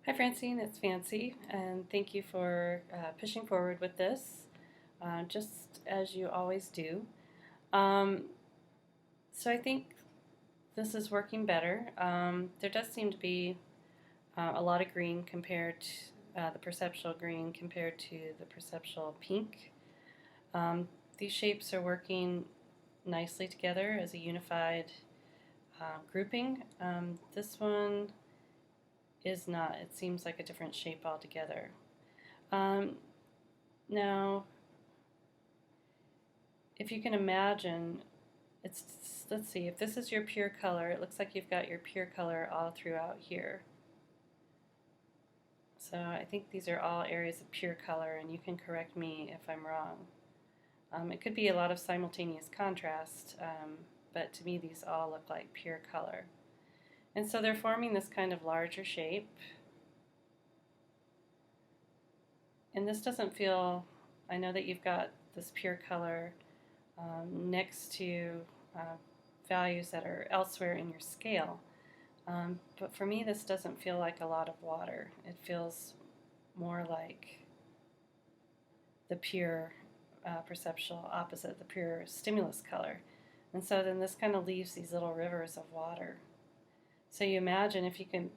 Hi Francine, it's Fancy, and thank you for pushing forward with this, just as you always do. Um, so I think this is working better. There does seem to be a lot of green compared to the perceptual green compared to the perceptual pink. Um, these shapes are working nicely together as a unified grouping. This one is not. It seems like a different shape altogether. Um, Now, if you can imagine, let's see, if this is your pure color, it looks like you've got your pure color all throughout here. So I think these are all areas of pure color, and you can correct me if I'm wrong. It could be a lot of simultaneous contrast, but to me these all look like pure color. And so they're forming this kind of larger shape. And this doesn't feel, I know that you've got this pure color next to uh, values that are elsewhere in your scale. But for me, this doesn't feel like a lot of water. It feels more like the pure perceptual opposite, the pure stimulus color. And so then this kind of leaves these little rivers of water. So you imagine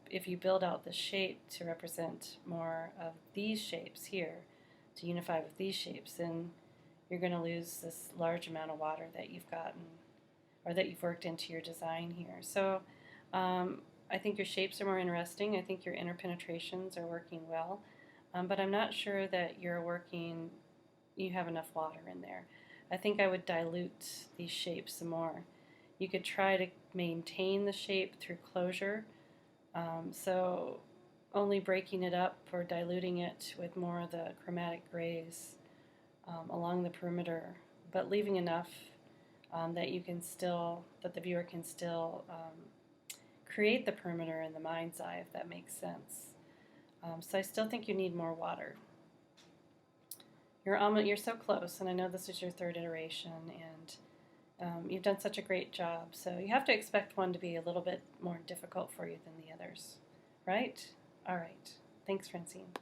if you build out the shape to represent more of these shapes here, to unify with these shapes, then you're going to lose this large amount of water that you've gotten or that you've worked into your design here. So I think your shapes are more interesting. I think your interpenetrations are working well, but I'm not sure that you have enough water in there. I think I would dilute these shapes some more. You could try to maintain the shape through closure, so only breaking it up or diluting it with more of the chromatic grays along the perimeter, but leaving enough that the viewer can still create the perimeter in the mind's eye, if that makes sense. So I still think you need more water. You're so close, and I know this is your third iteration, and you've done such a great job. So you have to expect one to be a little bit more difficult for you than the others, right? All right. Thanks, Francine.